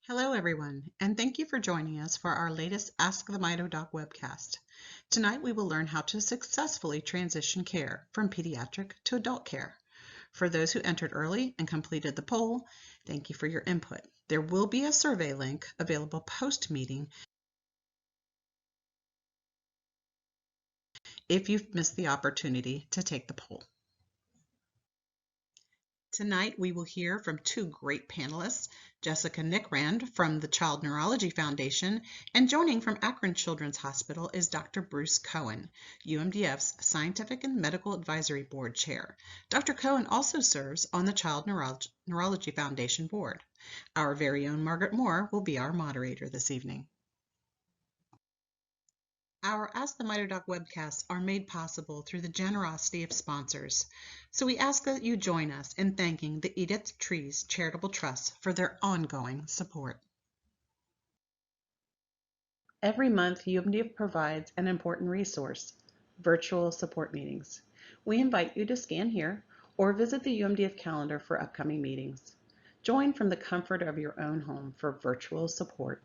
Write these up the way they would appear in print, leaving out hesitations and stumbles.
Hello, everyone, and thank you for joining us for our latest Ask the Mito Doc webcast. Tonight, we will learn how to successfully transition care from pediatric to adult care. For those who entered early and completed the poll, thank you for your input. There will be a survey link available post-meeting if you've missed the opportunity to take the poll. Tonight, we will hear from two great panelists, Jessica Nickrand from the Child Neurology Foundation, and joining from Akron Children's Hospital is Dr. Bruce Cohen, UMDF's Scientific and Medical Advisory Board Chair. Dr. Cohen also serves on the Child Neurology Foundation Board. Our very own Margaret Moore will be our moderator this evening. Our Ask the Mito Doc webcasts are made possible through the generosity of sponsors, so we ask that you join us in thanking the Edith Trees Charitable Trust for their ongoing support. Every month, UMDF provides an important resource, virtual support meetings. We invite you to scan here or visit the UMDF calendar for upcoming meetings. Join from the comfort of your own home for virtual support.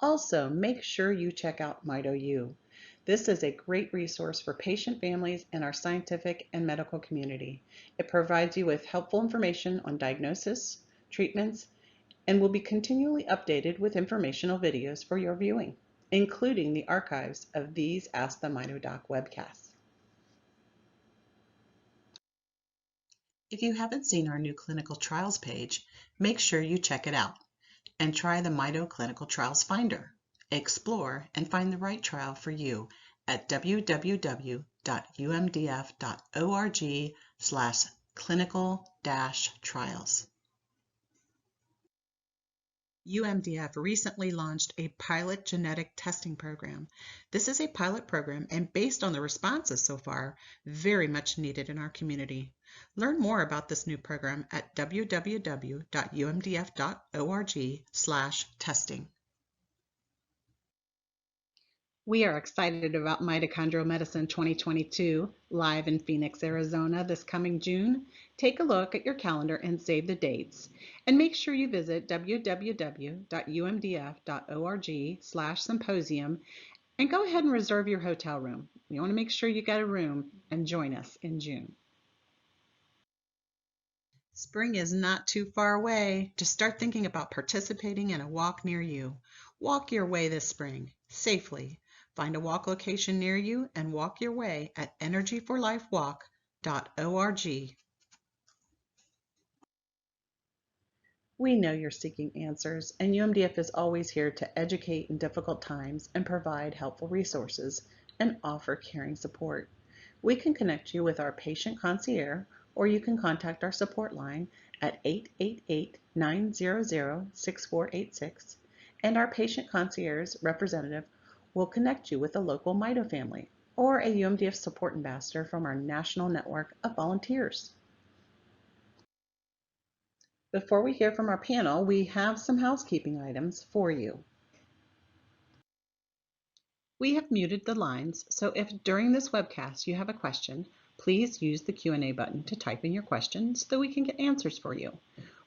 Also, make sure you check out Mito U. This is a great resource for patient families and our scientific and medical community. It provides you with helpful information on diagnosis, treatments, and will be continually updated with informational videos for your viewing, including the archives of these Ask the Mito Doc webcasts. If you haven't seen our new clinical trials page, make sure you check it out and try the Mito Clinical Trials Finder. Explore and find the right trial for you at www.umdf.org/clinical-trials. UMDF recently launched a pilot genetic testing program. This is a pilot program and based on the responses so far, very much needed in our community. Learn more about this new program at www.umdf.org/testing. We are excited about Mitochondrial Medicine 2022 live in Phoenix, Arizona this coming June. Take a look at your calendar and save the dates. And make sure you visit www.umdf.org/symposium and go ahead and reserve your hotel room. You want to make sure you got a room and join us in June. Spring is not too far away. Just start thinking about participating in a walk near you. Walk your way this spring, safely. Find a walk location near you and walk your way at energyforlifewalk.org. We know you're seeking answers, and UMDF is always here to educate in difficult times and provide helpful resources and offer caring support. We can connect you with our patient concierge, or you can contact our support line at 888-900-6486, and our patient concierge representative will connect you with a local Mito family or a UMDF support ambassador from our national network of volunteers. Before we hear from our panel, we have some housekeeping items for you. We have muted the lines, so if during this webcast you have a question, please use the Q&A button to type in your question so that we can get answers for you.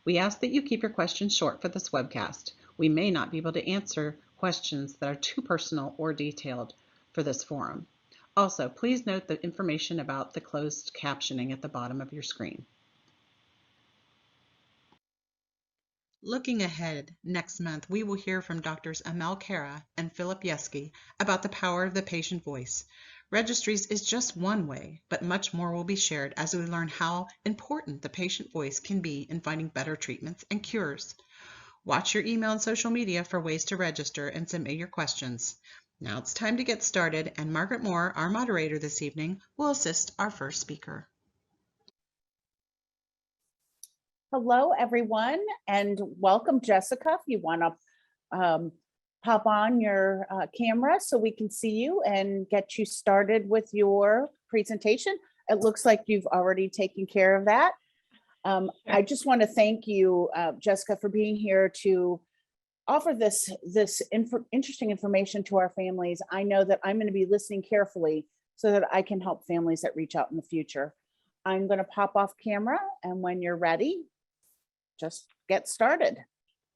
We ask that you keep your questions short for this webcast. We may not be able to answer questions that are too personal or detailed for this forum. Also, please note the information about the closed captioning at the bottom of your screen. Looking ahead, next month, we will hear from Drs. Amel Kara and Philip Yeski about the power of the patient voice. Registries is just one way, but much more will be shared as we learn how important the patient voice can be in finding better treatments and cures. Watch your email and social media for ways to register and submit your questions. Now it's time to get started, and Margaret Moore, our moderator this evening, will assist our first speaker. Hello, everyone, and welcome, Jessica. If you want to pop on your camera so we can see you and get you started with your presentation. It looks like you've already taken care of that. I just want to thank you, Jessica, for being here to offer this interesting information to our families. I know that I'm going to be listening carefully so that I can help families that reach out in the future. I'm going to pop off camera, and when you're ready, just get started.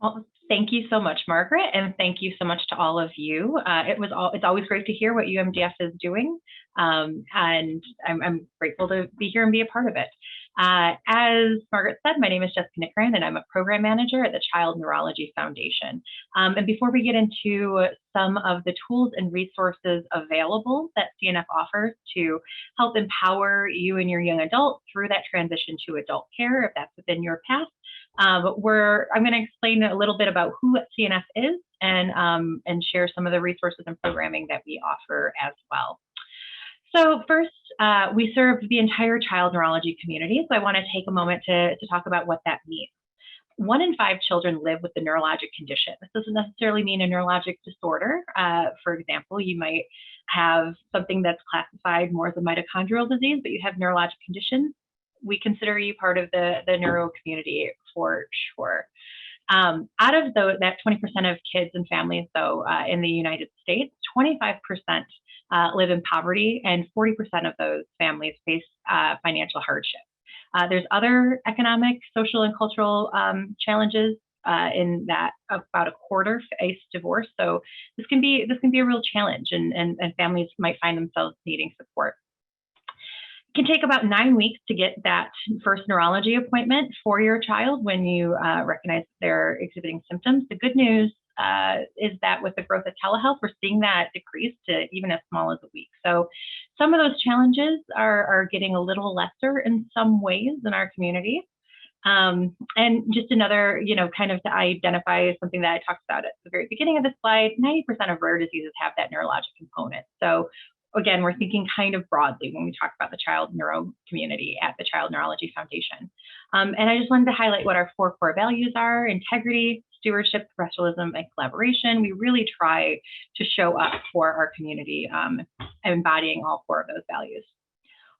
Well, thank you so much, Margaret, and thank you so much to all of you. It's always great to hear what UMDF is doing, and I'm grateful to be here and be a part of it. As Margaret said, my name is Jessica Nickrand, and I'm a program manager at the Child Neurology Foundation. And before we get into some of the tools and resources available that CNF offers to help empower you and your young adult through that transition to adult care, if that's within your path, I'm going to explain a little bit about who CNF is and share some of the resources and programming that we offer as well. So first, we serve the entire child neurology community. So I want to take a moment to talk about what that means. 1 in 5 children live with a neurologic condition. This doesn't necessarily mean a neurologic disorder. For example, you might have something that's classified more as a mitochondrial disease, but you have neurologic conditions. We consider you part of the neuro community for sure. Out of that 20% of kids and families, though, in the United States, 25% live in poverty, and 40% of those families face financial hardship. There's other economic, social, and cultural challenges in that about a quarter face divorce. So this can be a real challenge, and families might find themselves needing support. It can take about 9 weeks to get that first neurology appointment for your child when you recognize they're exhibiting symptoms. The good news is that with the growth of telehealth, we're seeing that decrease to even as small as a week. So some of those challenges are getting a little lesser in some ways in our community. And just another, kind of to identify something that I talked about at the very beginning of the slide, 90% of rare diseases have that neurologic component. So again, we're thinking kind of broadly when we talk about the child neuro community at the Child Neurology Foundation. And I just wanted to highlight what our 4 core values are: integrity, stewardship, professionalism, and collaboration. We really try to show up for our community, embodying all 4 of those values.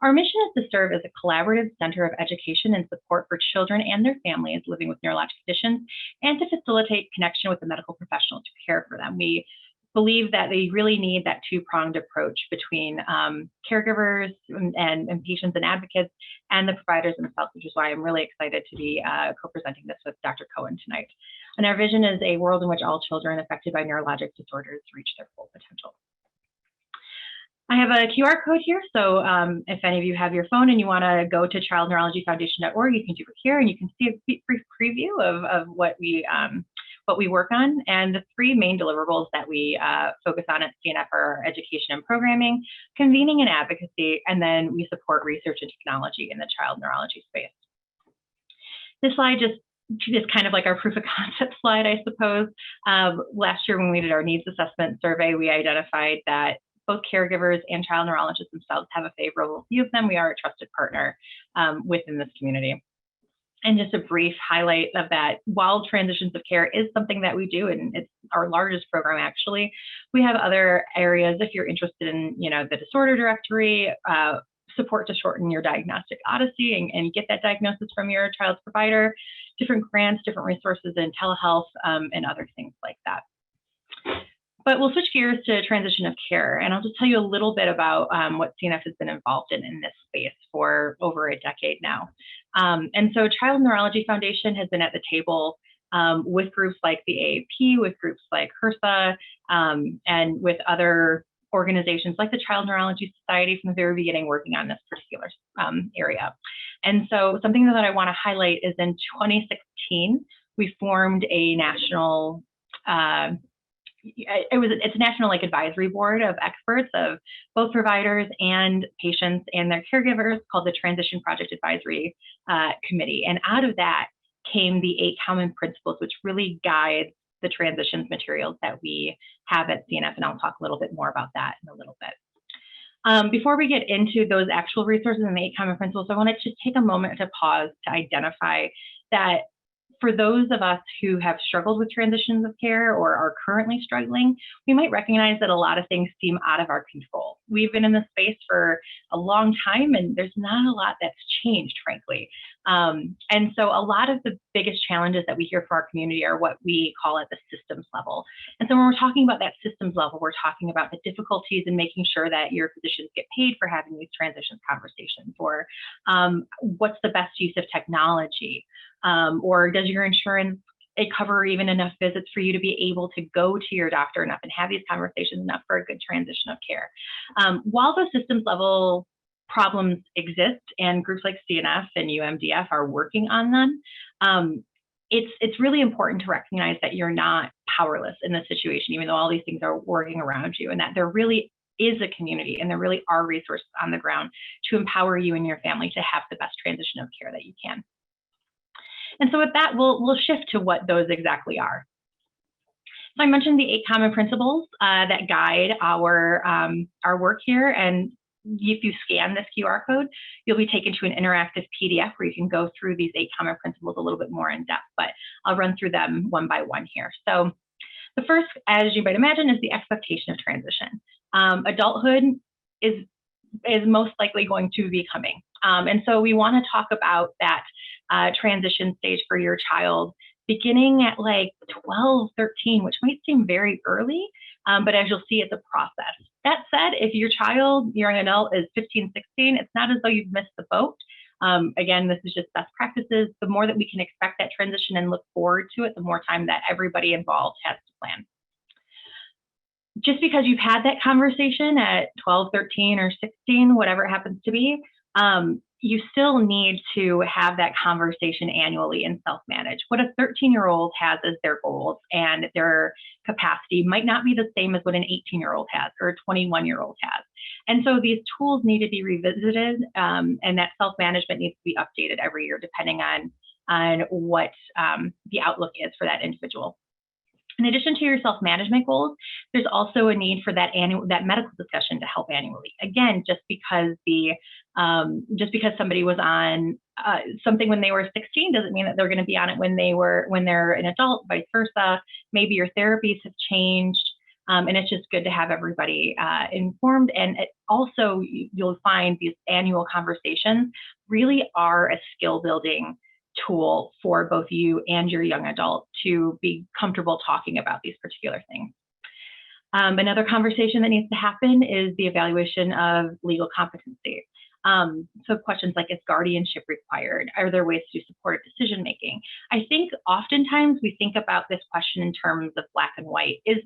Our mission is to serve as a collaborative center of education and support for children and their families living with neurologic conditions, and to facilitate connection with the medical professionals who care for them. We believe that they really need that 2-pronged approach between caregivers and patients and advocates and the providers themselves, which is why I'm really excited to be co-presenting this with Dr. Cohen tonight. And our vision is a world in which all children affected by neurologic disorders reach their full potential. I have a QR code here, so if any of you have your phone and you want to go to childneurologyfoundation.org, you can do it here, and you can see a brief preview of what we work on. And the 3 main deliverables that we focus on at CNF are education and programming, convening and advocacy, and then we support research and technology in the child neurology space. This slide just is kind of like our proof of concept slide, I suppose. Last year when we did our needs assessment survey, we identified that both caregivers and child neurologists themselves have a favorable view of them. We are a trusted partner within this community. And just a brief highlight of that, while transitions of care is something that we do, and it's our largest program actually, we have other areas if you're interested in, the disorder directory, support to shorten your diagnostic odyssey and get that diagnosis from your child's provider, different grants, different resources in telehealth, and other things like that. But we'll switch gears to transition of care, and I'll just tell you a little bit about what CNF has been involved in this space for over a decade now. And so Child Neurology Foundation has been at the table with groups like the AAP, with groups like HRSA, and with other organizations like the Child Neurology Society from the very beginning, working on this particular area. And so something that I want to highlight is in 2016, we formed a national it's a national advisory board of experts of both providers and patients and their caregivers called the Transition Project Advisory Committee. And out of that came the 8 common principles, which really guide the transitions materials that we have at CNF. And I'll talk a little bit more about that in a little bit. Before we get into those actual resources and the 8 common principles, I want to just take a moment to pause to identify that for those of us who have struggled with transitions of care or are currently struggling, we might recognize that a lot of things seem out of our control. We've been in this space for a long time, and there's not a lot that's changed, frankly. And so a lot of the biggest challenges that we hear from our community are what we call at the systems level. And so when we're talking about that systems level, we're talking about the difficulties in making sure that your physicians get paid for having these transitions conversations, or what's the best use of technology, Or does your insurance cover even enough visits for you to be able to go to your doctor enough and have these conversations enough for a good transition of care? While those systems level problems exist and groups like CNF and UMDF are working on them, it's really important to recognize that you're not powerless in this situation, even though all these things are working around you, and that there really is a community and there really are resources on the ground to empower you and your family to have the best transition of care that you can. And so with that, we'll shift to what those exactly are. So I mentioned the 8 common principles that guide our work here. And if you scan this QR code, you'll be taken to an interactive PDF where you can go through these 8 common principles a little bit more in depth, but I'll run through them one by one here. So the first, as you might imagine, is the expectation of transition. Adulthood is most likely going to be coming. And so we want to talk about that transition stage for your child beginning at like 12, 13, which might seem very early, but as you'll see, it's a process. That said, if your child, young adult, is 15, 16, it's not as though you've missed the boat. Again, this is just best practices. The more that we can expect that transition and look forward to it, the more time that everybody involved has to plan. Just because you've had that conversation at 12, 13, or 16, whatever it happens to be, you still need to have that conversation annually and self-manage. What a 13-year-old has as their goals and their capacity might not be the same as what an 18-year-old has or a 21-year-old has. And so these tools need to be revisited, and that self-management needs to be updated every year depending on what the outlook is for that individual. In addition to your self-management goals, there's also a need for that medical discussion to help annually. Again, just because somebody was on something when they were 16 doesn't mean that they're going to be on it when they're an adult. Vice versa. Maybe your therapies have changed, and it's just good to have everybody informed. And also, you'll find these annual conversations really are a skill building tool for both you and your young adult to be comfortable talking about these particular things. Another conversation that needs to happen is the evaluation of legal competency. So questions like, is guardianship required? Are there ways to support decision making? I think oftentimes we think about this question in terms of black and white. Is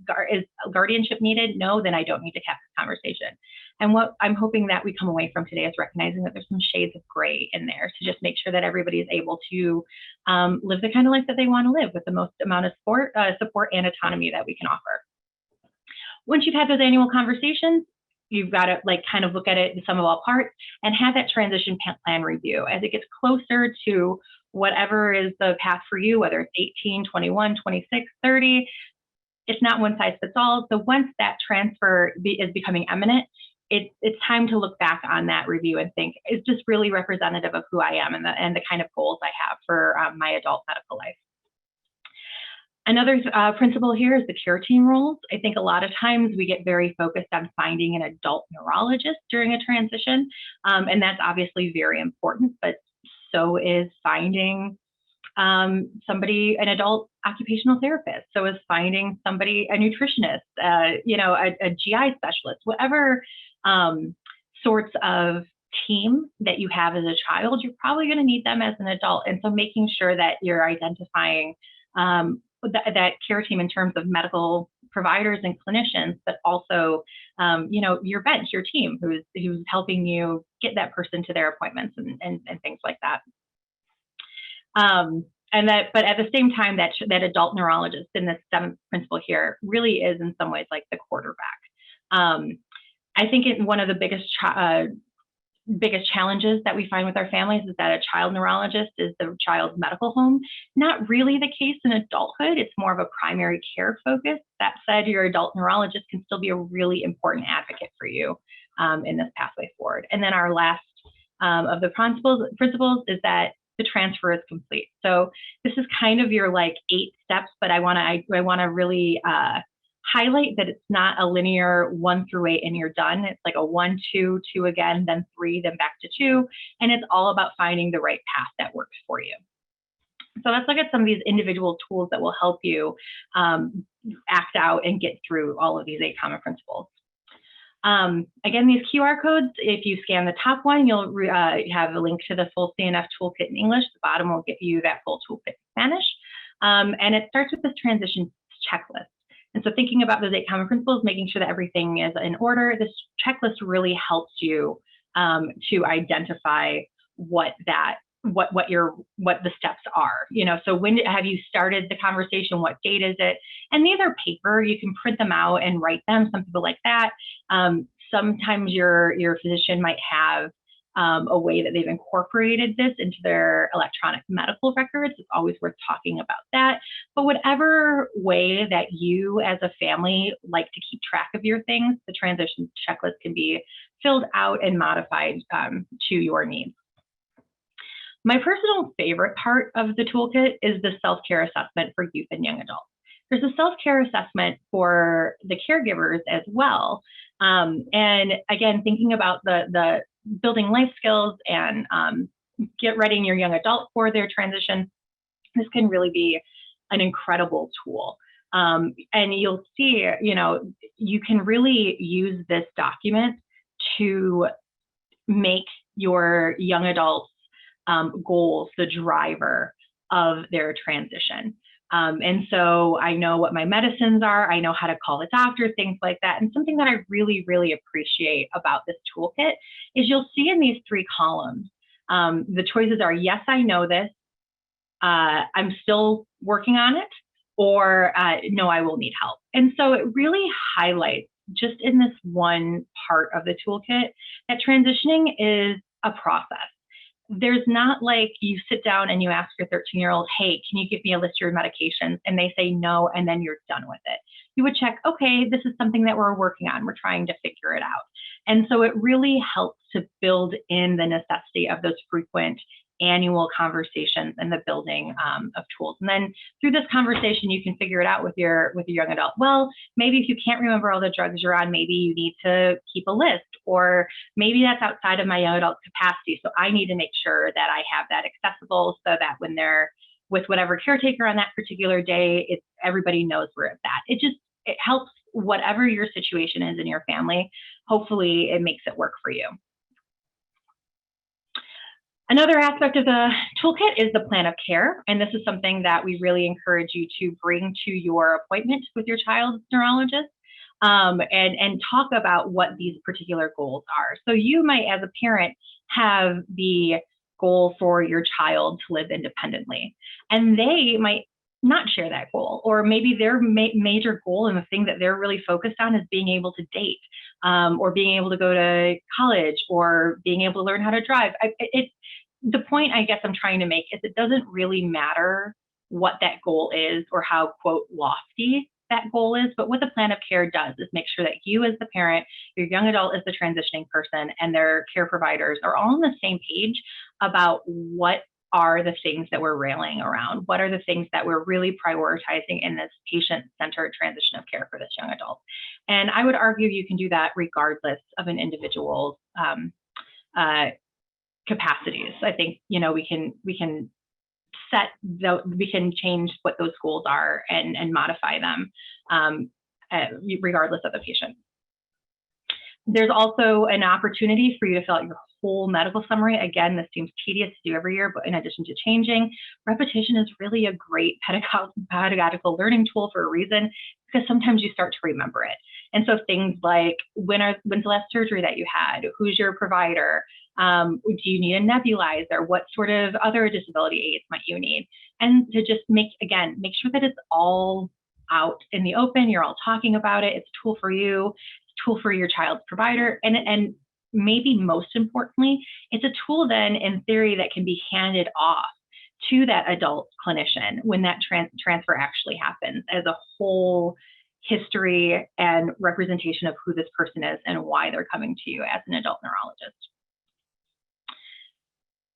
guardianship needed? No, then I don't need to have this conversation. And what I'm hoping that we come away from today is recognizing that there's some shades of gray in there to just make sure that everybody is able to live the kind of life that they want to live with the most amount of support and autonomy that we can offer. Once you've had those annual conversations, you've got to kind of look at it in sum of all parts and have that transition plan review. As it gets closer to whatever is the path for you, whether it's 18, 21, 26, 30, it's not one size fits all. So once that transfer is becoming imminent, it's time to look back on that review and think, is this really representative of who I am and the kind of goals I have for my adult medical life? Another principle here is the care team roles. I think a lot of times we get very focused on finding an adult neurologist during a transition, and that's obviously very important, but so is finding an adult occupational therapist. So is finding somebody, a nutritionist, a GI specialist, whatever sorts of team that you have as a child, you're probably going to need them as an adult. And so making sure that you're identifying that care team in terms of medical providers and clinicians, but also, your bench, your team, who's helping you get that person to their appointments and things like that. But at the same time, that adult neurologist in this 7th principle here really is in some ways like the quarterback. I think one of the biggest challenges that we find with our families is that a child neurologist is the child's medical home. Not really the case in adulthood. It's more of a primary care focus. That said, your adult neurologist can still be a really important advocate for you in this pathway forward. And then our last of the principles is that the transfer is complete. So this is kind of your 8 steps, but I want to really highlight that it's not a linear 1 through 8 and you're done. It's like a 1, 2, 2 again, then 3, then back to 2. And it's all about finding the right path that works for you. So let's look at some of these individual tools that will help you act out and get through all of these 8 common principles. Again, these QR codes, if you scan the top one, you'll have a link to the full CNF toolkit in English. The bottom will give you that full toolkit in Spanish. And it starts with this transition checklist. And so thinking about those 8 common principles, making sure that everything is in order, this checklist really helps you to identify what the steps are. So when have you started the conversation? What date is it? And these are paper. You can print them out and write them. Some people like that. Sometimes your physician might have a way that they've incorporated this into their electronic medical records. It's always worth talking about that. But whatever way that you as a family like to keep track of your things, the transition checklist can be filled out and modified to your needs. My personal favorite part of the toolkit is the self-care assessment for youth and young adults. There's a self-care assessment for the caregivers as well. And again, thinking about the building life skills and get readying your young adult for their transition, this can really be an incredible tool. And you'll see, you can really use this document to make your young adults goals the driver of their transition. And so I know what my medicines are, I know how to call the doctor, things like that. And something that I really, really appreciate about this toolkit is you'll see in these 3 columns, the choices are, yes, I know this, I'm still working on it, or no, I will need help. And so it really highlights just in this one part of the toolkit that transitioning is a process. There's not like you sit down and you ask your 13-year-old, hey, can you give me a list of your medications? And they say no, and then you're done with it. You would check, okay, this is something that we're working on. We're trying to figure it out. And so it really helps to build in the necessity of those frequent annual conversations and the building of tools. And then through this conversation, you can figure it out with your young adult. Well, maybe if you can't remember all the drugs you're on, maybe you need to keep a list, or maybe that's outside of my young adult capacity. So I need to make sure that I have that accessible so that when they're with whatever caretaker on that particular day, everybody knows where it's at. It helps whatever your situation is in your family. Hopefully it makes it work for you. Another aspect of the toolkit is the plan of care, and this is something that we really encourage you to bring to your appointment with your child's neurologist, and talk about what these particular goals are. So you might, as a parent, have the goal for your child to live independently, and they might not share that goal, or maybe their major goal and the thing that they're really focused on is being able to date, or being able to go to college, or being able to learn how to drive. The point I guess I'm trying to make is it doesn't really matter what that goal is or how, quote, lofty that goal is, but what the plan of care does is make sure that you as the parent, your young adult as the transitioning person, and their care providers are all on the same page about what are the things that we're railing around, what are the things that we're really prioritizing in this patient-centered transition of care for this young adult. And I would argue you can do that regardless of an individual's capacities. I think we can change what those goals are and modify them regardless of the patient. There's also an opportunity for you to fill out your whole medical summary. Again, this seems tedious to do every year, but in addition to changing, repetition is really a great pedagogical learning tool for a reason, because sometimes you start to remember it. And so things like, when's the last surgery that you had? Who's your provider? Do you need a nebulizer? What sort of other disability aids might you need? And to just make sure that it's all out in the open, you're all talking about it. It's a tool for you, it's a tool for your child's provider, and maybe most importantly, it's a tool then in theory that can be handed off to that adult clinician when that transfer actually happens, as a whole history and representation of who this person is and why they're coming to you as an adult neurologist.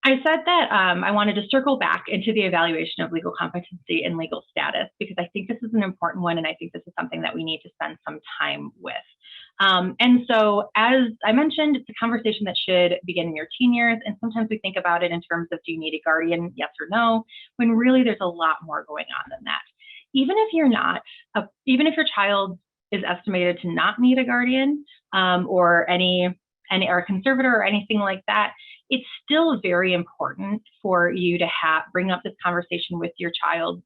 I said that I wanted to circle back into the evaluation of legal competency and legal status, because I think this is an important one, and I think this is something that we need to spend some time with. And so, as I mentioned, it's a conversation that should begin in your teen years, and sometimes we think about it in terms of, do you need a guardian, yes or no, when really there's a lot more going on than that. Even if you're not, even if your child is estimated to not need a guardian or any or a conservator or anything like that, it's still very important for you to bring up this conversation with your child's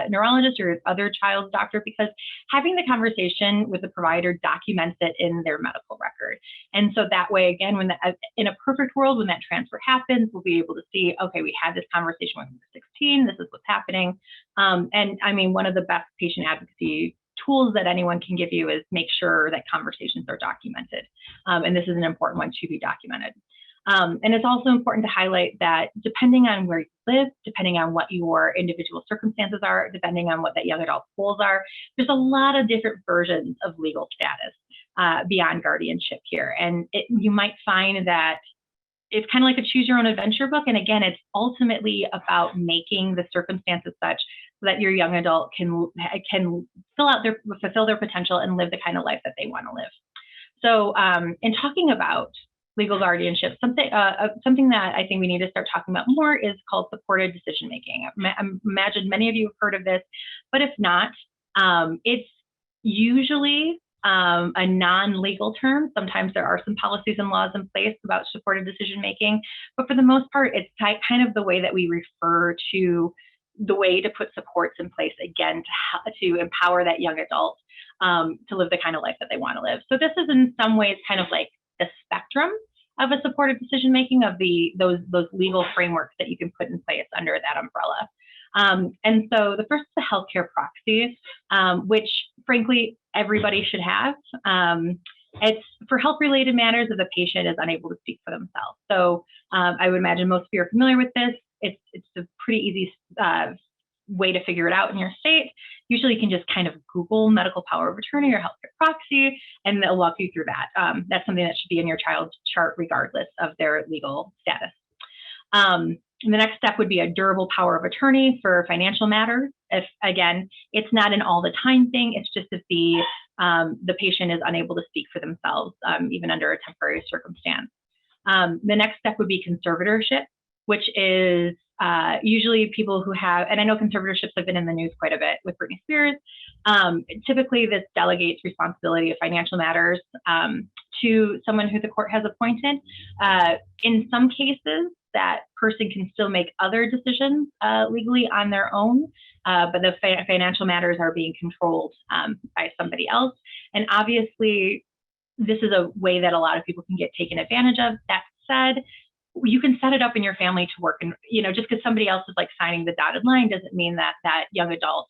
neurologist or other child's doctor, because having the conversation with the provider documents it in their medical record. And so that way, again, when in a perfect world, when that transfer happens, we'll be able to see, okay, we had this conversation when we were 16, this is what's happening. And I mean, one of the best patient advocacy tools that anyone can give you is make sure that conversations are documented. And this is an important one to be documented. And it's also important to highlight that depending on where you live, depending on what your individual circumstances are, depending on what that young adult goals are, there's a lot of different versions of legal status beyond guardianship here. And you might find that it's kind of like a choose your own adventure book. And again, it's ultimately about making the circumstances such that your young adult can fulfill their potential and live the kind of life that they want to live. So in talking about legal guardianship, something that I think we need to start talking about more is called supported decision making. I imagine many of you have heard of this, but if not, it's usually a non-legal term. Sometimes there are some policies and laws in place about supported decision making, but for the most part, it's kind of the way that we refer to the way to put supports in place, again, to empower that young adult to live the kind of life that they want to live. So this is in some ways kind of like the spectrum of a supported decision making of those legal frameworks that you can put in place under that umbrella. And so the first is the healthcare proxy, which frankly everybody should have. It's for health-related matters if the patient is unable to speak for themselves. So I would imagine most of you are familiar with this. It's a pretty easy way to figure it out in your state. Usually you can just kind of Google medical power of attorney or healthcare proxy, and they'll walk you through that. That's something that should be in your child's chart regardless of their legal status. The next step would be a durable power of attorney for financial matters. If, again, it's not an all the time thing, it's just if the patient is unable to speak for themselves, even under a temporary circumstance. The next step would be conservatorship, which is usually people who have, and I know conservatorships have been in the news quite a bit with Britney Spears. Typically, this delegates responsibility of financial matters to someone who the court has appointed. In some cases, that person can still make other decisions legally on their own, but the financial matters are being controlled by somebody else. And obviously, this is a way that a lot of people can get taken advantage of. That said, you can set it up in your family to work, and just because somebody else is like signing the dotted line doesn't mean that that young adult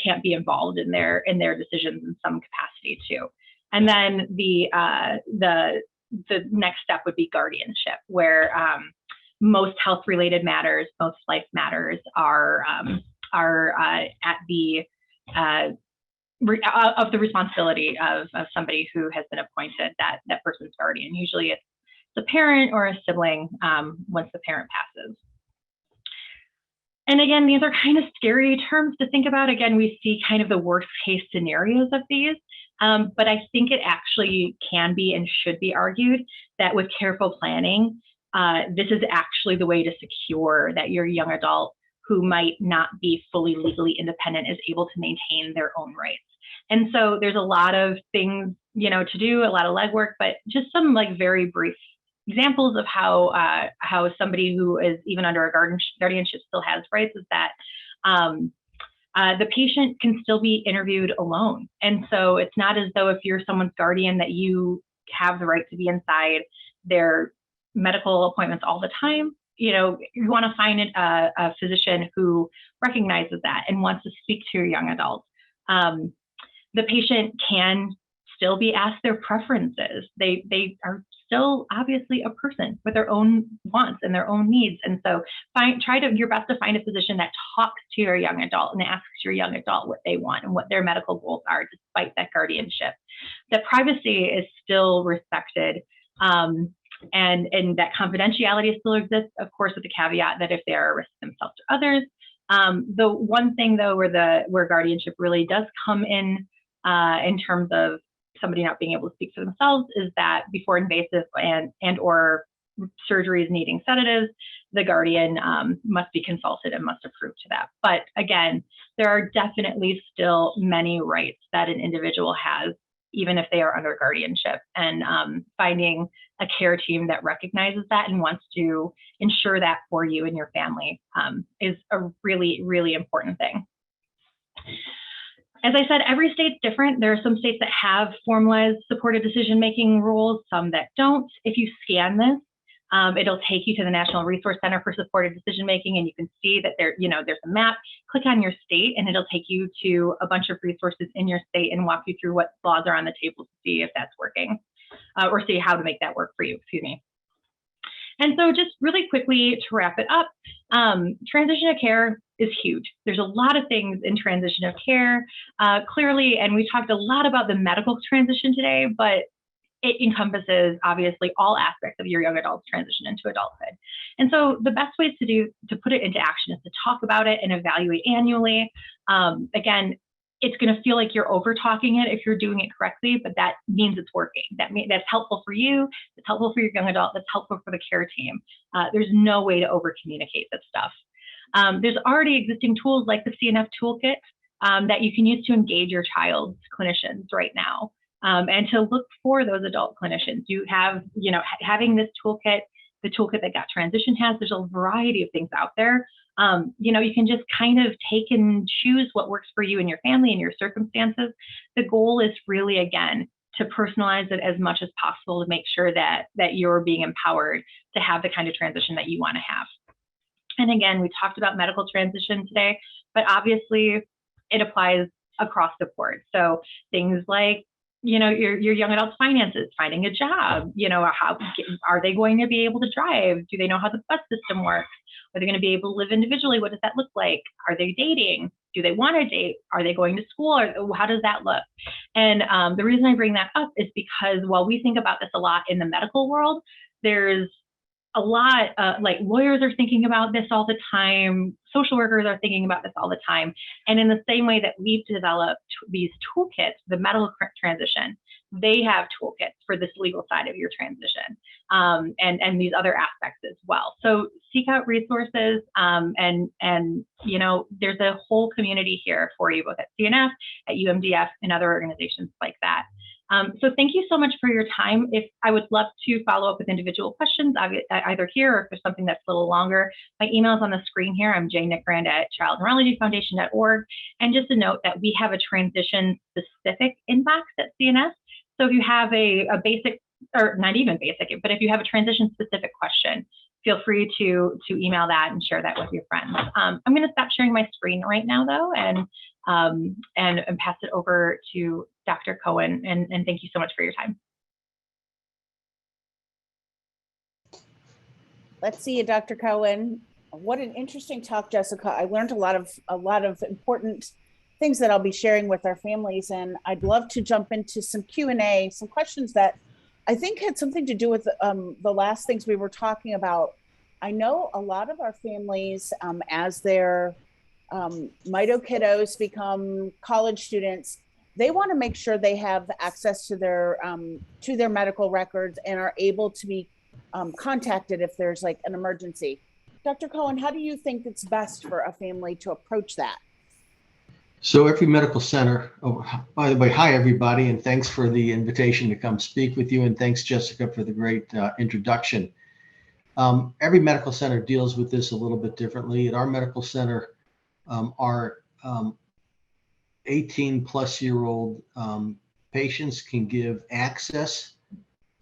can't be involved in their decisions in some capacity too. And then the next step would be guardianship, where most health-related matters, most life matters are at the of the responsibility of somebody who has been appointed that person's guardian. Usually it's the parent or a sibling once the parent passes. And again, these are kind of scary terms to think about. Again, we see kind of the worst case scenarios of these, but I think it actually can be and should be argued that with careful planning, this is actually the way to secure that your young adult who might not be fully legally independent is able to maintain their own rights. And so there's a lot of things, to do, a lot of legwork, but just some like very brief examples of how somebody who is even under a guardianship still has rights is that the patient can still be interviewed alone. And so it's not as though if you're someone's guardian that you have the right to be inside their medical appointments all the time. You want to find a physician who recognizes that and wants to speak to your young adult. The patient can still be asked their preferences. They are still obviously a person with their own wants and their own needs. And so try your best to find a physician that talks to your young adult and asks your young adult what they want and what their medical goals are despite that guardianship. That privacy is still respected. And that confidentiality still exists, of course, with the caveat that if they are a risk to themselves or others. The one thing though where guardianship really does come in terms of somebody not being able to speak for themselves is that before invasive and or surgeries needing sedatives, the guardian must be consulted and must approve to that. But again, there are definitely still many rights that an individual has, even if they are under guardianship, and finding a care team that recognizes that and wants to ensure that for you and your family is a really, really important thing. As I said, every state's different. There are some states that have formalized supported decision-making rules, some that don't. If you scan this, it'll take you to the National Resource Center for Supported Decision-Making, and you can see that there's a map. Click on your state, and it'll take you to a bunch of resources in your state and walk you through what laws are on the table to see if that's working, or see how to make that work for you, excuse me. And so just really quickly to wrap it up, transition of care is huge. There's a lot of things in transition of care, clearly, and we talked a lot about the medical transition today, but it encompasses obviously all aspects of your young adult's transition into adulthood. And so the best ways to put it into action is to talk about it and evaluate annually. Again, it's going to feel like you're over talking it if you're doing it correctly, but that means it's working. That's helpful for you. It's helpful for your young adult. That's helpful for the care team. There's no way to over communicate this stuff. There's already existing tools like the CNF toolkit that you can use to engage your child's clinicians right now, and to look for those adult clinicians. You have, having this toolkit, the toolkit that Got Transition has, there's a variety of things out there. You can just kind of take and choose what works for you and your family and your circumstances. The goal is really, again, to personalize it as much as possible to make sure that you're being empowered to have the kind of transition that you want to have. And again, we talked about medical transition today, but obviously it applies across the board. So things like, your young adult's finances, finding a job, how are they going to be able to drive? Do they know how the bus system works? Are they going to be able to live individually? What does that look like? Are they dating? Do they want to date? Are they going to school? Or how does that look? And the reason I bring that up is because while we think about this a lot in the medical world, there's a lot, like lawyers are thinking about this all the time, social workers are thinking about this all the time. And in the same way that we've developed these toolkits, the medical transition, they have toolkits for this legal side of your transition, and these other aspects as well. So seek out resources, and there's a whole community here for you, both at CNF, at UMDF, and other organizations like that. So thank you so much for your time. If I would love to follow up with individual questions, either here or if there's something that's a little longer, my email is on the screen here. I'm jnickbrand@childneurologyfoundation.org. And just a note that we have a transition specific inbox at CNS. So if you have a basic, or not even basic, but if you have a transition specific question, feel free to email that and share that with your friends. I'm going to stop sharing my screen right now, though, and pass it over to Dr. Cohen. And thank you so much for your time. Let's see you, Dr. Cohen. What an interesting talk, Jessica. I learned a lot of important things that I'll be sharing with our families, and I'd love to jump into some Q&A, some questions that I think had something to do with the last things we were talking about. I know a lot of our families, as their Mito kiddos become college students, they want to make sure they have access to their medical records and are able to be contacted if there's like an emergency. Dr. Cohen, how do you think it's best for a family to approach that? So every medical center, by the way, hi everybody, and thanks for the invitation to come speak with you, and thanks Jessica for the great introduction. Every medical center deals with this a little bit differently. At our medical center, our 18-plus-year-old patients can give access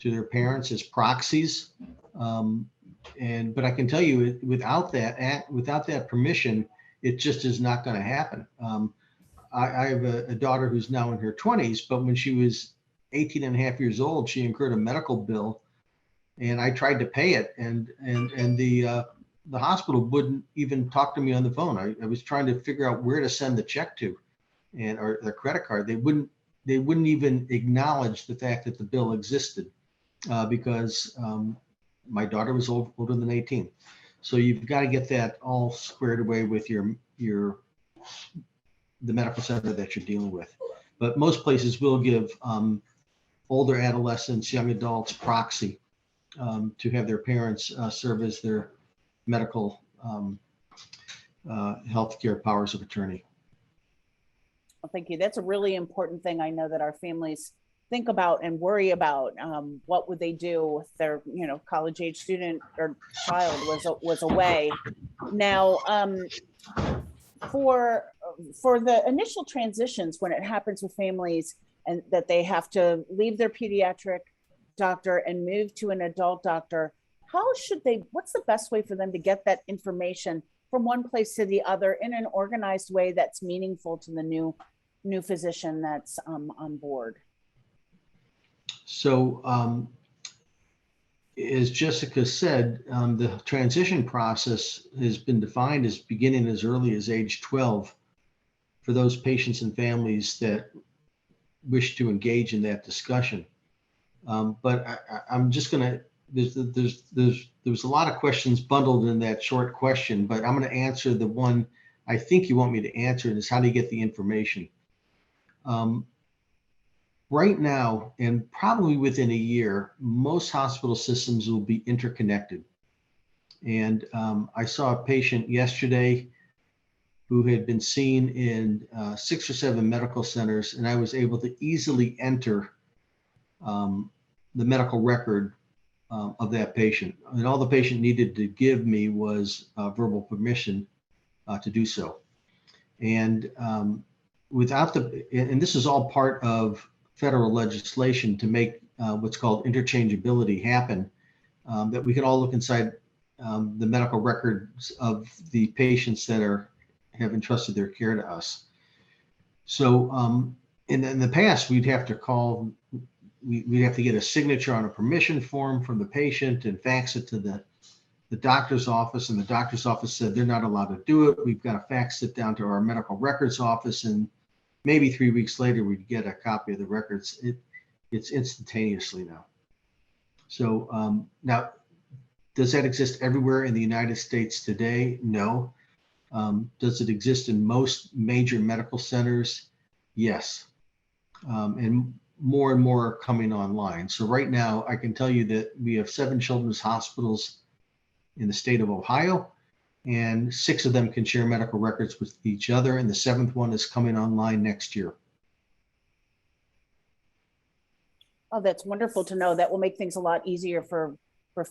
to their parents as proxies, but I can tell you, without that permission, it just is not going to happen. I have a daughter who's now in her 20s, but when she was 18 and a half years old, she incurred a medical bill, and I tried to pay it, and the hospital wouldn't even talk to me on the phone. I was trying to figure out where to send the check to, or their credit card. They wouldn't even acknowledge the fact that the bill existed, because my daughter was older than 18. So you've got to get that all squared away with the medical center that you're dealing with. But most places will give older adolescents, young adults proxy to have their parents serve as their medical healthcare powers of attorney. Well, thank you. That's a really important thing. I know that our families think about and worry about. What would they do if their, college age student or child was away? Now, for the initial transitions when it happens with families and that they have to leave their pediatric doctor and move to an adult doctor, what's the best way for them to get that information from one place to the other in an organized way that's meaningful to the new physician that's on board? So as Jessica said, the transition process has been defined as beginning as early as age 12 for those patients and families that wish to engage in that discussion. But I'm just going to, there's a lot of questions bundled in that short question, but I'm going to answer the one I think you want me to answer, and is how do you get the information? Right now, and probably within a year, most hospital systems will be interconnected. And I saw a patient yesterday who had been seen in 6 or 7 medical centers, and I was able to easily enter the medical record of that patient. And all the patient needed to give me was verbal permission to do so. And and this is all part of federal legislation to make what's called interchangeability happen, that we can all look inside the medical records of the patients that have entrusted their care to us. So in the past, we'd have to get a signature on a permission form from the patient and fax it to the doctor's office, and the doctor's office said they're not allowed to do it. We've got to fax it down to our medical records office, and maybe 3 weeks later we'd get a copy of the records. It's instantaneously now. So now, does that exist everywhere in the United States today? No. Does it exist in most major medical centers? Yes. And more are coming online. So right now, I can tell you that we have 7 children's hospitals in the state of Ohio, and 6 of them can share medical records with each other, and the 7th one is coming online next year. Oh, that's wonderful to know. That will make things a lot easier for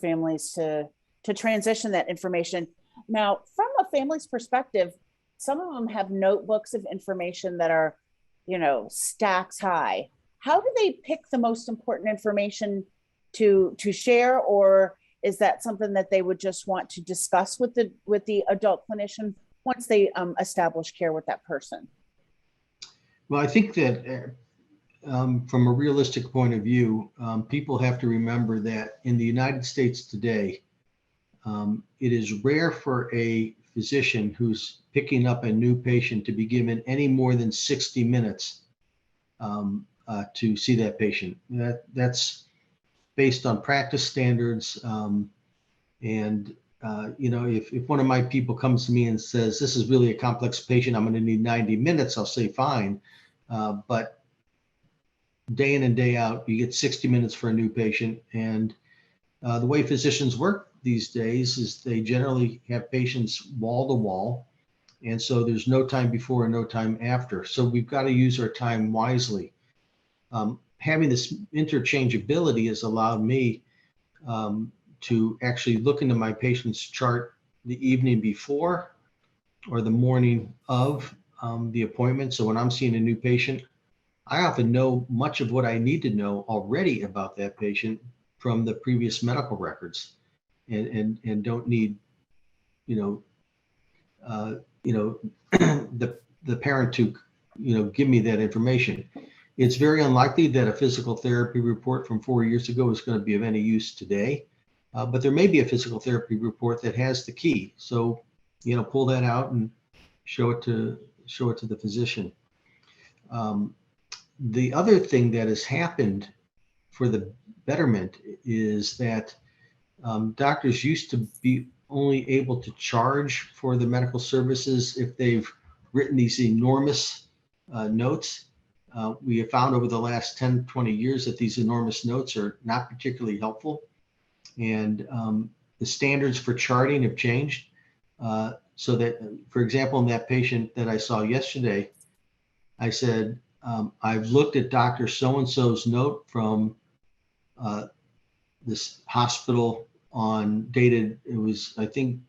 families to transition that information. Now, from a family's perspective, some of them have notebooks of information that are, stacks high. How do they pick the most important information to share, or is that something that they would just want to discuss with the adult clinician once they establish care with that person? Well, I think that from a realistic point of view, people have to remember that in the United States today, it is rare for a physician who's picking up a new patient to be given any more than 60 minutes to see that patient. That's based on practice standards. If one of my people comes to me and says, this is really a complex patient, I'm going to need 90 minutes, I'll say, fine. But day in and day out, you get 60 minutes for a new patient. And the way physicians work these days is they generally have patients wall to wall. And so there's no time before and no time after. So we've got to use our time wisely. Having this interchangeability has allowed me to actually look into my patient's chart the evening before or the morning of the appointment. So when I'm seeing a new patient, I often know much of what I need to know already about that patient from the previous medical records, and don't need, the parent to, give me that information. It's very unlikely that a physical therapy report from 4 years ago is going to be of any use today, but there may be a physical therapy report that has the key. So, pull that out and show it to the physician. The other thing that has happened for the betterment is that doctors used to be only able to charge for the medical services if they've written these enormous notes. We have found over the last 10, 20 years that these enormous notes are not particularly helpful. And the standards for charting have changed. So that, for example, in that patient that I saw yesterday, I said, I've looked at Dr. So-and-so's note from this hospital on dated, it was, I think,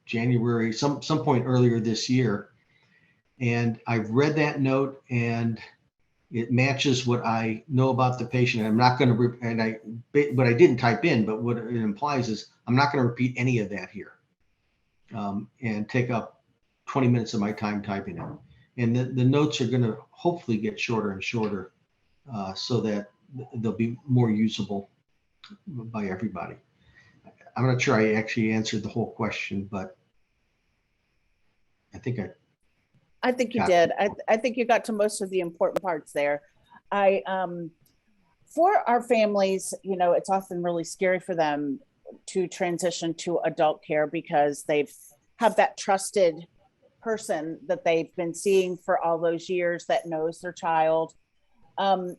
January, some point earlier this year. And I've read that note and it matches what I know about the patient. I'm not going to, but I didn't type in, but what it implies is I'm not going to repeat any of that here and take up 20 minutes of my time typing it. And the notes are going to hopefully get shorter and shorter so that they'll be more usable by everybody. I'm not sure I actually answered the whole question, but I think you did. I think you got to most of the important parts there. For our families, it's often really scary for them to transition to adult care because they've have that trusted person that they've been seeing for all those years that knows their child. And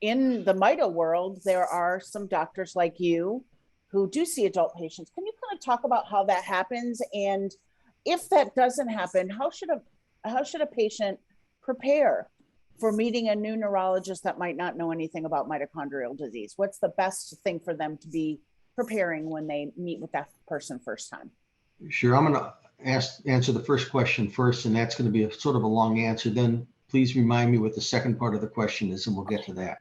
in the Mito world, there are some doctors like you who do see adult patients. Can you kind of talk about how that happens? And if that doesn't happen, how should a patient prepare for meeting a new neurologist that might not know anything about mitochondrial disease? What's the best thing for them to be preparing when they meet with that person first time? Sure. I'm going to answer the first question first, and that's going to be a sort of a long answer. Then please remind me what the second part of the question is, and we'll get to that.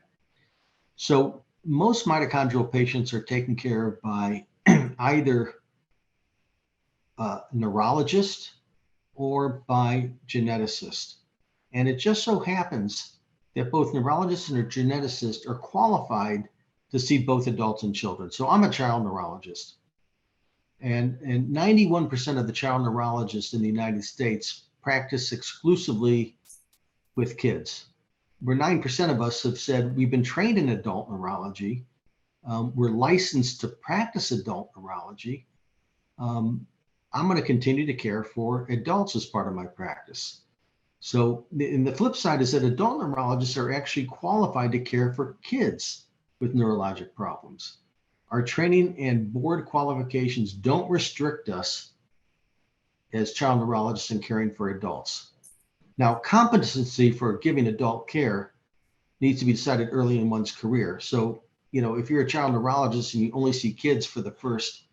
So most mitochondrial patients are taken care of by either a neurologist or by geneticist. And it just so happens that both neurologists and a geneticist are qualified to see both adults and children. So I'm a child neurologist. And 91% of the child neurologists in the United States practice exclusively with kids. Where 9% of us have said we've been trained in adult neurology. We're licensed to practice adult neurology. I'm going to continue to care for adults as part of my practice. So, and the flip side is that adult neurologists are actually qualified to care for kids with neurologic problems. Our training and board qualifications don't restrict us as child neurologists in caring for adults. Now, competency for giving adult care needs to be decided early in one's career. So, if you're a child neurologist and you only see kids for the first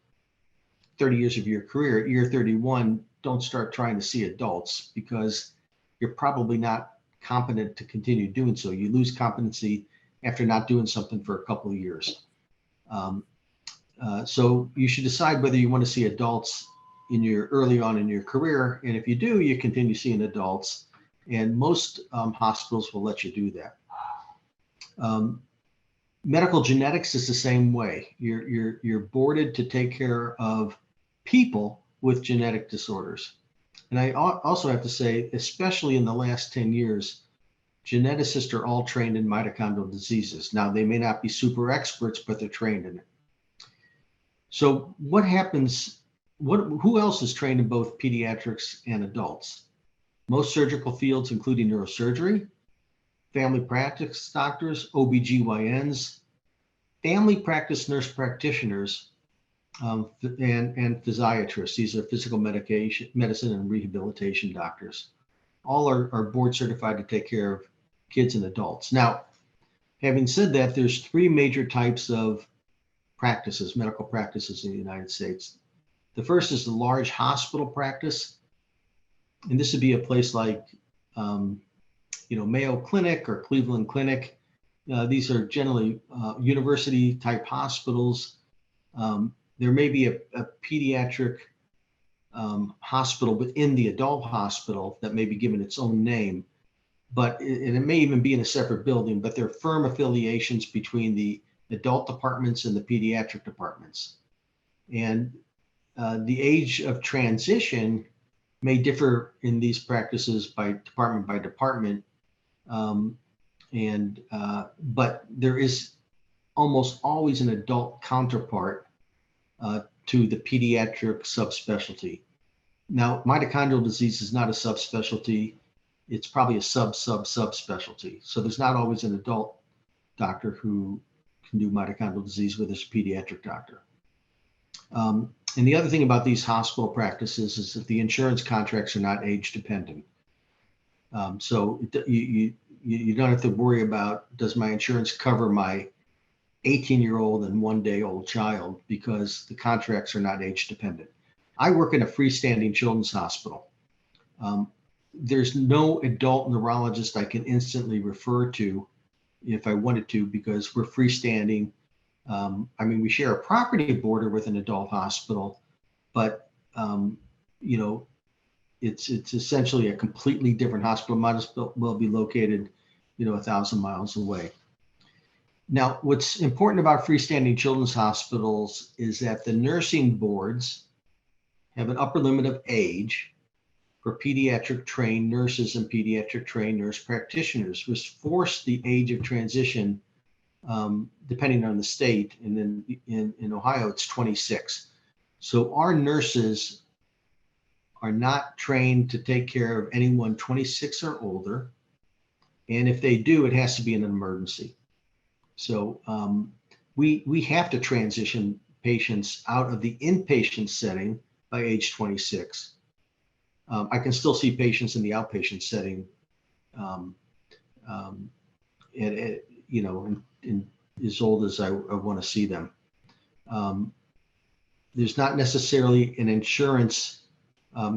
30 years of your career, at year 31, don't start trying to see adults because you're probably not competent to continue doing so. You lose competency after not doing something for a couple of years. So you should decide whether you want to see adults early on in your career. And if you do, you continue seeing adults. And most hospitals will let you do that. Medical genetics is the same way. You're boarded to take care of people with genetic disorders. And I also have to say, especially in the last 10 years, geneticists are all trained in mitochondrial diseases. Now, they may not be super experts, but they're trained in it. So what happens, who else is trained in both pediatrics and adults? Most surgical fields, including neurosurgery, family practice doctors, OBGYNs, family practice nurse practitioners, and physiatrists. These are physical medicine and rehabilitation doctors. All are board certified to take care of kids and adults. Now, having said that, there's three major types of practices, medical practices in the United States. The first is the large hospital practice. And this would be a place like, Mayo Clinic or Cleveland Clinic. These are generally university type hospitals. There may be a pediatric hospital within the adult hospital that may be given its own name, and it may even be in a separate building, but there are firm affiliations between the adult departments and the pediatric departments. And the age of transition may differ in these practices by department, but there is almost always an adult counterpart to the pediatric subspecialty. Now, mitochondrial disease is not a subspecialty. It's probably a subspecialty. So there's not always an adult doctor who can do mitochondrial disease, whether it's a pediatric doctor. And the other thing about these hospital practices is that the insurance contracts are not age dependent. So you don't have to worry about, does my insurance cover my 18-year-old and 1-day-old child, because the contracts are not age dependent. I work in a freestanding children's hospital. There's no adult neurologist I can instantly refer to if I wanted to, because we're freestanding. I mean, we share a property border with an adult hospital, but you know, it's essentially a completely different hospital. Might as well be located, 1,000 miles away. Now, what's important about freestanding children's hospitals is that the nursing boards have an upper limit of age for pediatric trained nurses and pediatric trained nurse practitioners, which force the age of transition, depending on the state. And then in Ohio, it's 26. So our nurses are not trained to take care of anyone 26 or older. And if they do, it has to be an emergency. So we have to transition patients out of the inpatient setting by age 26. I can still see patients in the outpatient setting, in as old as I want to see them. There's not necessarily an insurance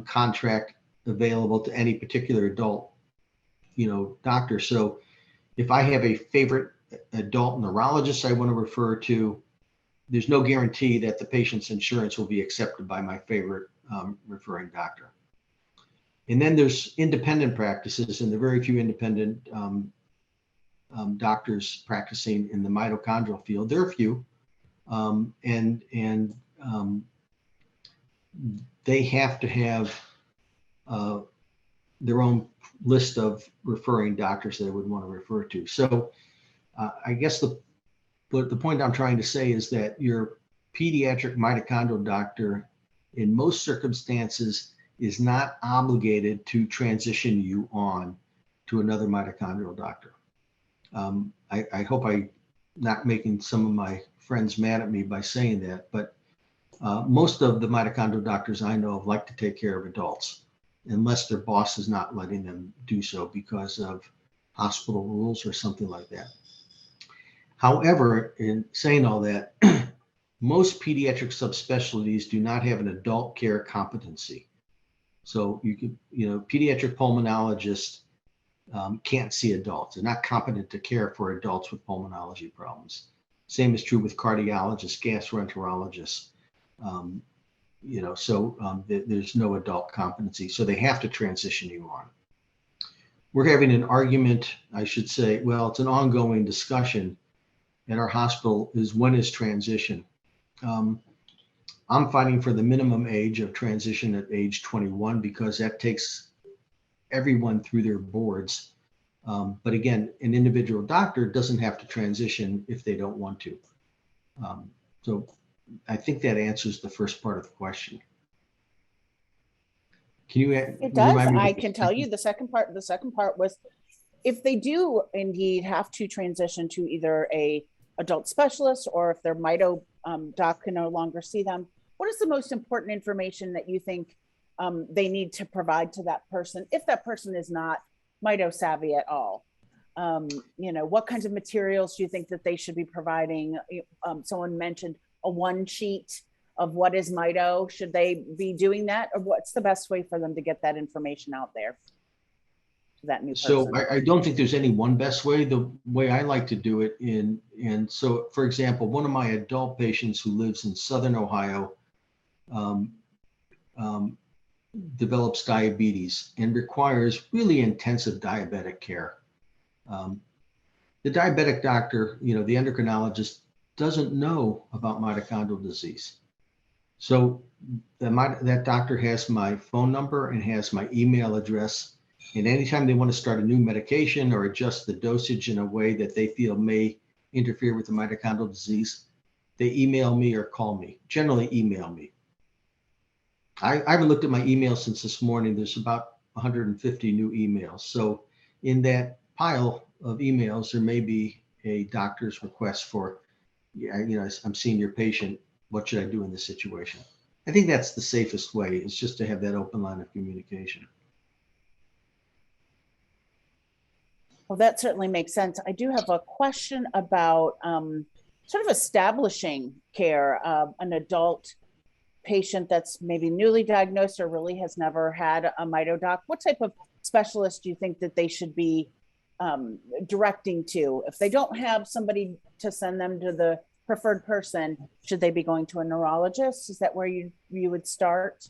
contract available to any particular adult, doctor. So if I have a favorite adult neurologist I want to refer to, there's no guarantee that the patient's insurance will be accepted by my favorite referring doctor. And then there's independent practices, and there are very few independent doctors practicing in the mitochondrial field. There are a few, and they have to have their own list of referring doctors they would want to refer to. So I guess the point I'm trying to say is that your pediatric mitochondrial doctor, in most circumstances, is not obligated to transition you on to another mitochondrial doctor. I hope I'm not making some of my friends mad at me by saying that, but most of the mitochondrial doctors I know of like to take care of adults, unless their boss is not letting them do so because of hospital rules or something like that. However, in saying all that, most pediatric subspecialties do not have an adult care competency. So pediatric pulmonologists can't see adults. They're not competent to care for adults with pulmonology problems. Same is true with cardiologists, gastroenterologists. There's no adult competency. So they have to transition you on. We're having an argument, I should say, well, it's an ongoing discussion at our hospital, is when is transition? I'm fighting for the minimum age of transition at age 21, because that takes everyone through their boards. But again, an individual doctor doesn't have to transition if they don't want to. So I think that answers the first part of the question. Can you? It does. I can tell you the second part. The second part was, if they do indeed have to transition to either a adult specialist, or if their Mito doc can no longer see them, what is the most important information that you think they need to provide to that person, if that person is not Mito savvy at all? What kinds of materials do you think that they should be providing? Someone mentioned a one sheet of what is Mito. Should they be doing that, or what's the best way for them to get that information out there to that new person? So I don't think there's any one best way. The way I like to do it so for example, one of my adult patients who lives in Southern Ohio develops diabetes and requires really intensive diabetic care. The diabetic doctor, the endocrinologist, doesn't know about mitochondrial disease. So that doctor has my phone number and has my email address. And anytime they want to start a new medication or adjust the dosage in a way that they feel may interfere with the mitochondrial disease, they email me or call me, generally email me. I haven't looked at my email since this morning. There's about 150 new emails. So in that pile of emails, there may be a doctor's request for, I'm seeing your patient. what should I do in this situation? I think that's the safest way, is just to have that open line of communication. Well, that certainly makes sense. I do have a question about sort of establishing care of an adult patient that's maybe newly diagnosed or really has never had a Mito doc. What type of specialist do you think that they should be directing to? If they don't have somebody to send them to the preferred person, should they be going to a neurologist? Is that where you would start?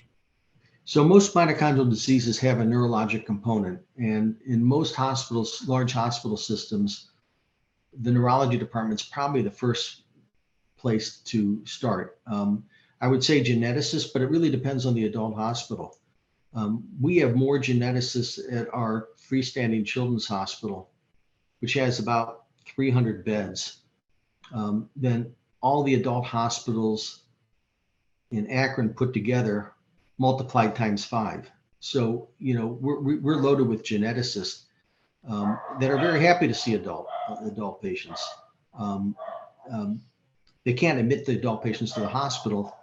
So most mitochondrial diseases have a neurologic component, and in most hospitals, large hospital systems, the neurology department is probably the first place to start. I would say geneticists, but it really depends on the adult hospital. We have more geneticists at our freestanding children's hospital, which has about 300 beds, than all the adult hospitals in Akron put together, multiplied times 5. So, we're loaded with geneticists that are very happy to see adult patients. They can't admit the adult patients to the hospital.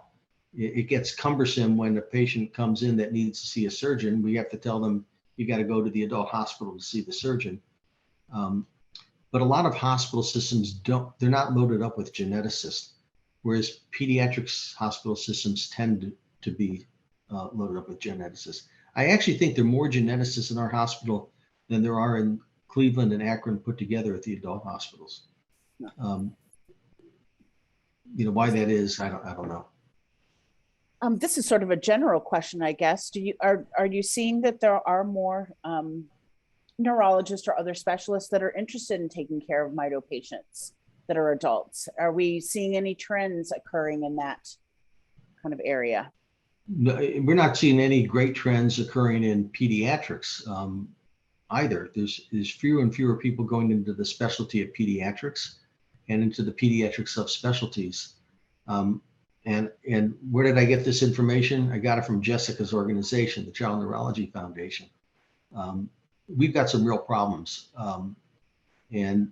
It gets cumbersome when a patient comes in that needs to see a surgeon. We have to tell them, you got to go to the adult hospital to see the surgeon. But a lot of hospital systems they're not loaded up with geneticists, whereas pediatrics hospital systems tend to be loaded up with geneticists. I actually think there are more geneticists in our hospital than there are in Cleveland and Akron put together at the adult hospitals. Why that is, I don't know. This is sort of a general question, I guess. Are you seeing that there are more neurologists or other specialists that are interested in taking care of Mito patients that are adults? Are we seeing any trends occurring in that kind of area? No, we're not seeing any great trends occurring in pediatrics either. There's fewer and fewer people going into the specialty of pediatrics and into the pediatric subspecialties. And where did I get this information? I got it from Jessica's organization, the Child Neurology Foundation. We've got some real problems, and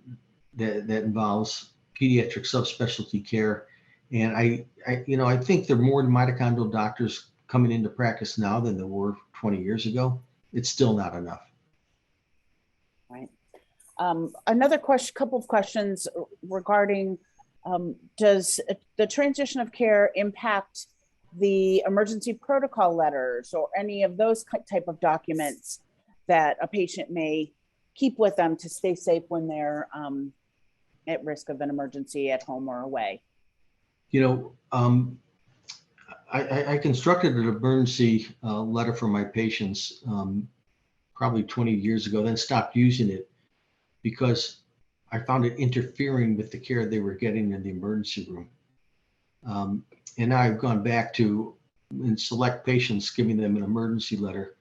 that involves pediatric subspecialty care. And I think there are more mitochondrial doctors coming into practice now than there were 20 years ago. It's still not enough. Right. Another couple of questions regarding, does the transition of care impact the emergency protocol letters or any of those type of documents that a patient may keep with them to stay safe when they're at risk of an emergency at home or away? I constructed an emergency letter for my patients probably 20 years ago, then stopped using it because I found it interfering with the care they were getting in the emergency room. And now I've gone back to, in select patients, giving them an emergency letter.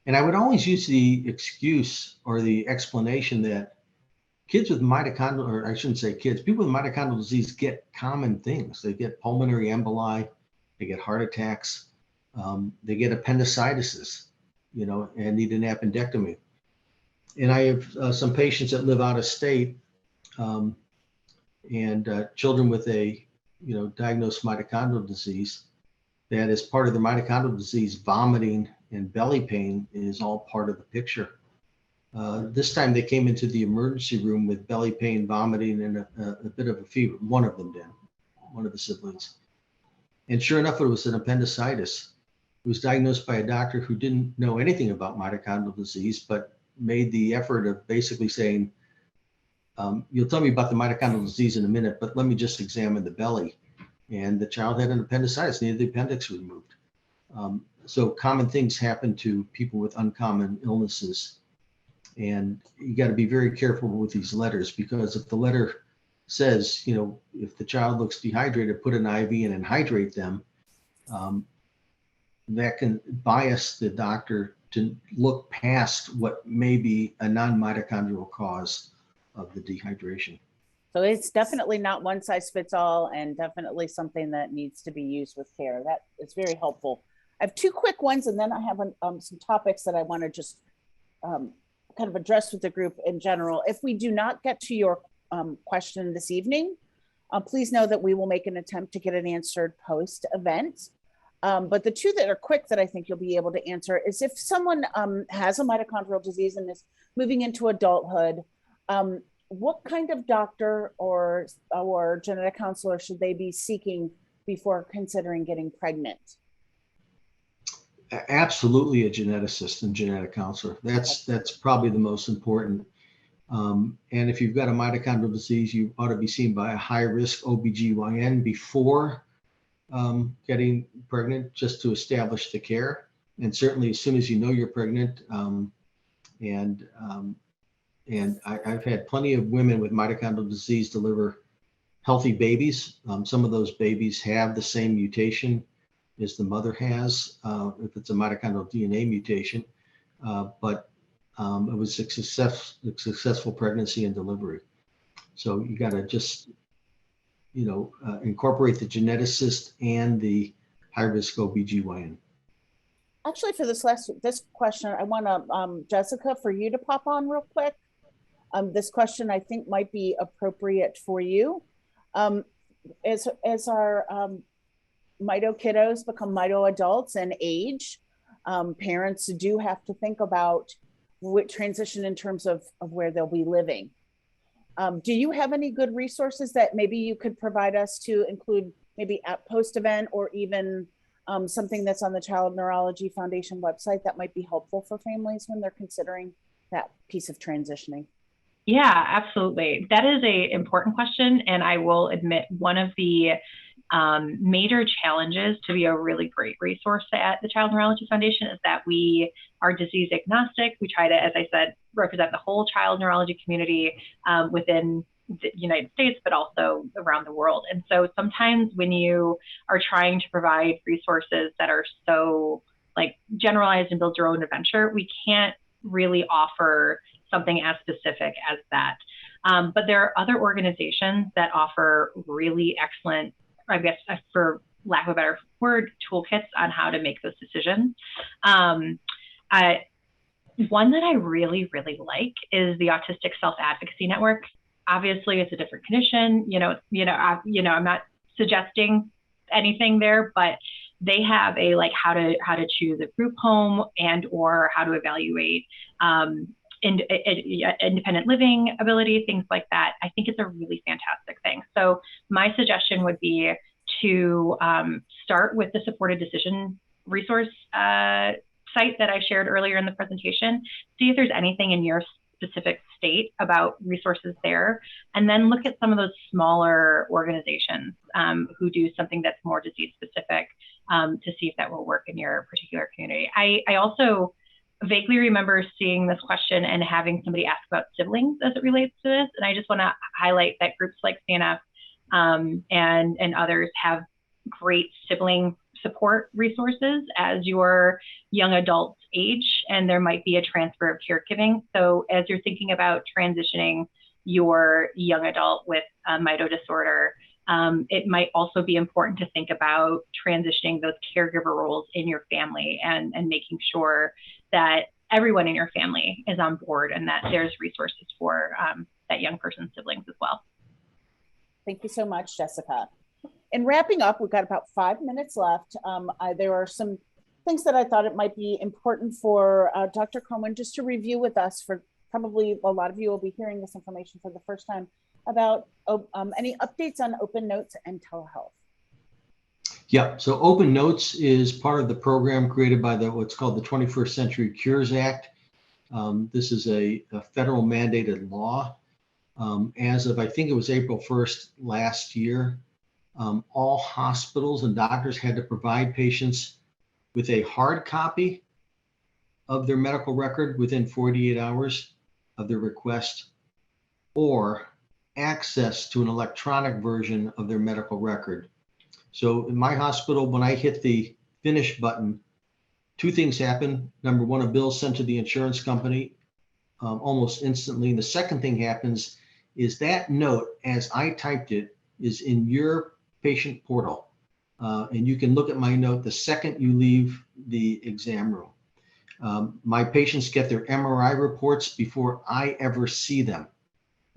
And I would always use the excuse or the explanation that kids with mitochondrial, or I shouldn't say kids, people with mitochondrial disease get common things. They get pulmonary emboli, they get heart attacks, they get appendicitis, and need an appendectomy. And I have some patients that live out of state, and children with a diagnosed mitochondrial disease, that as part of the mitochondrial disease, vomiting and belly pain is all part of the picture. This time they came into the emergency room with belly pain, vomiting, and a bit of a fever. One of them did, one of the siblings. And sure enough, it was an appendicitis. It was diagnosed by a doctor who didn't know anything about mitochondrial disease, but made the effort of basically saying, you'll tell me about the mitochondrial disease in a minute, but let me just examine the belly. And the child had an appendicitis, needed the appendix removed. So common things happen to people with uncommon illnesses. And you got to be very careful with these letters, because if the letter says, if the child looks dehydrated, put an IV in and hydrate them, that can bias the doctor to look past what may be a non-mitochondrial cause of the dehydration. So it's definitely not one size fits all, and definitely something that needs to be used with care. That is very helpful. I have two quick ones, and then I have some topics that I want to just kind of address with the group in general. If we do not get to your question this evening, Please know that we will make an attempt to get it answered post-event. But the two that are quick that I think you'll be able to answer is if someone has a mitochondrial disease and is moving into adulthood, what kind of doctor or genetic counselor should they be seeking before considering getting pregnant? Absolutely a geneticist and genetic counselor. That's probably the most important. And if you've got a mitochondrial disease, you ought to be seen by a high-risk OBGYN before getting pregnant, just to establish the care. And certainly as soon as you know you're pregnant, and I've had plenty of women with mitochondrial disease deliver healthy babies. Some of those babies have the same mutation as the mother has, if it's a mitochondrial DNA mutation, but it was a successful pregnancy and delivery. So you got to just, incorporate the geneticist and the high-risk OBGYN. Actually, for this question, I want to, Jessica, for you to pop on real quick. This question I think might be appropriate for you. As our mito kiddos become mito adults and age, parents do have to think about transition in terms of where they'll be living. Do you have any good resources that maybe you could provide us to include maybe at post-event, or even something that's on the Child Neurology Foundation website that might be helpful for families when they're considering that piece of transitioning? Yeah, absolutely. That is an important question. And I will admit, one of the major challenges to be a really great resource at the Child Neurology Foundation is that we are disease agnostic. We try to, as I said, represent the whole child neurology community within the United States, but also around the world. And so sometimes when you are trying to provide resources that are so like generalized and build your own adventure, we can't really offer something as specific as that. But there are other organizations that offer really excellent, I guess, for lack of a better word, toolkits on how to make those decisions. One that I really, really like is the Autistic Self-Advocacy Network. Obviously, it's a different condition. I'm not suggesting anything there, but they have a how to choose a group home and or how to evaluate independent living ability, things like that. I think it's a really fantastic thing. So my suggestion would be to start with the supported decision resource site that I shared earlier in the presentation. See if there's anything in your specific state about resources there, and then look at some of those smaller organizations who do something that's more disease specific to see if that will work in your particular community. I also vaguely remember seeing this question and having somebody ask about siblings as it relates to this. And I just want to highlight that groups like CNF and others have great sibling support resources as your young adults age, and there might be a transfer of caregiving. So as you're thinking about transitioning your young adult with a mito disorder, it might also be important to think about transitioning those caregiver roles in your family and making sure that everyone in your family is on board and that there's resources for that young person's siblings as well. Thank you so much, Jessica. In wrapping up, we've got about 5 minutes left. There are some things that I thought it might be important for Dr. Cohen just to review with us. For probably a lot of you will be hearing this information for the first time about any updates on Open Notes and telehealth. Yeah, so Open Notes is part of the program created by what's called the 21st Century Cures Act. This is a federal mandated law. As of, I think it was April 1st last year, all hospitals and doctors had to provide patients with a hard copy of their medical record within 48 hours of their request, or access to an electronic version of their medical record. So in my hospital, when I hit the finish button, two things happen. Number one, a bill sent to the insurance company almost instantly. And the second thing happens is that note, as I typed it, is in your patient portal. And you can look at my note the second you leave the exam room. My patients get their MRI reports before I ever see them.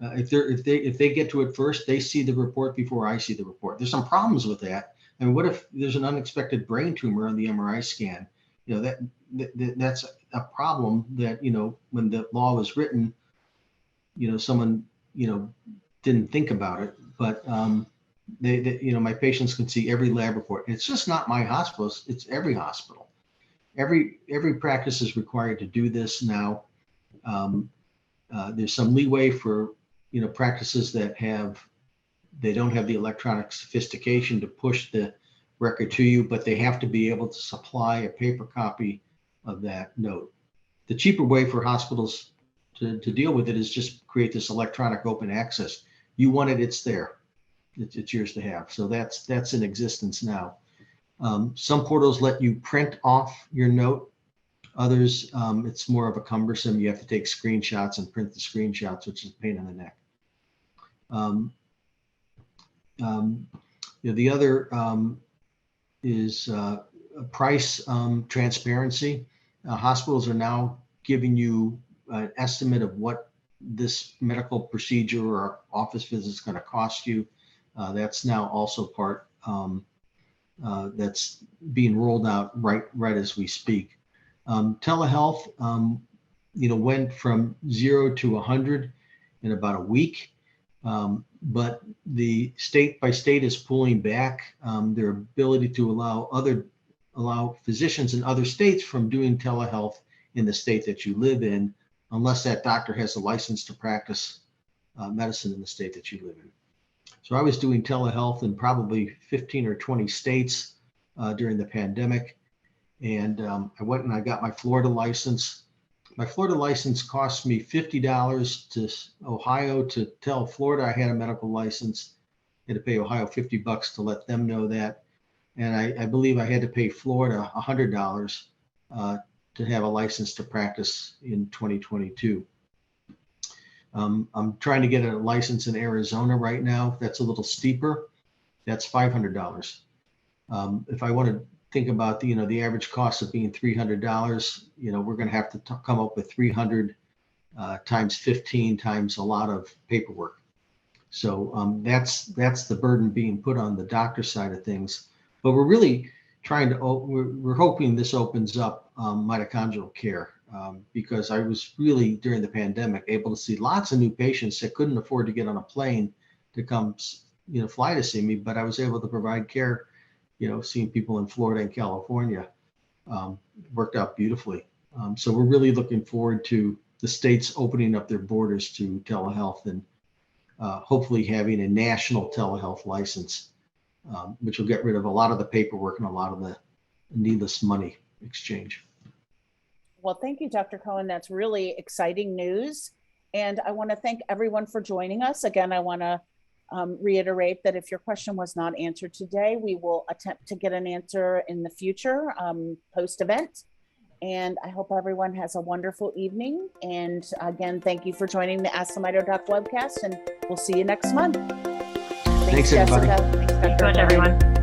If they get to it first, they see the report before I see the report. There's some problems with that. And what if there's an unexpected brain tumor on the MRI scan? That's a problem that, when the law was written, someone, didn't think about it. But my patients can see every lab report. It's just not my hospital. It's every hospital. Every practice is required to do this now. There's some leeway for, practices that they don't have the electronic sophistication to push the record to you, but they have to be able to supply a paper copy of that note. The cheaper way for hospitals to deal with it is just create this electronic open access. You want it, it's there. It's yours to have. So that's in existence now. Some portals let you print off your note. Others, it's more of a cumbersome. You have to take screenshots and print the screenshots, which is a pain in the neck. The other is price transparency. Hospitals are now giving you an estimate of what this medical procedure or office visit is going to cost you. That's now also part that's being rolled out right as we speak. Telehealth, went from 0 to 100 in about a week. But the state by state is pulling back their ability to allow physicians in other states from doing telehealth in the state that you live in, unless that doctor has a license to practice medicine in the state that you live in. So I was doing telehealth in probably 15 or 20 states during the pandemic. And I went and I got my Florida license. My Florida license cost me $50 to Ohio to tell Florida I had a medical license. I had to pay Ohio $50 to let them know that. And I believe I had to pay Florida $100 to have a license to practice in 2022. I'm trying to get a license in Arizona right now. That's a little steeper. That's $500. If I want to think about the average cost of being $300, we're going to have to come up with 300 times 15 times a lot of paperwork. So that's the burden being put on the doctor side of things. But we're really we're hoping this opens up mitochondrial care because I was really during the pandemic able to see lots of new patients that couldn't afford to get on a plane to come fly to see me, but I was able to provide care. Seeing people in Florida and California worked out beautifully. So we're really looking forward to the states opening up their borders to telehealth and hopefully having a national telehealth license, which will get rid of a lot of the paperwork and a lot of the needless money exchange. Well, thank you, Dr. Cohen. That's really exciting news. And I want to thank everyone for joining us. Again, I want to reiterate that if your question was not answered today, we will attempt to get an answer in the future post-event. And I hope everyone has a wonderful evening. And again, thank you for joining the Ask the Mito Doc webcast, and we'll see you next month. Thanks everybody. Jessica. Thanks, Dr. Thanks so much, everyone.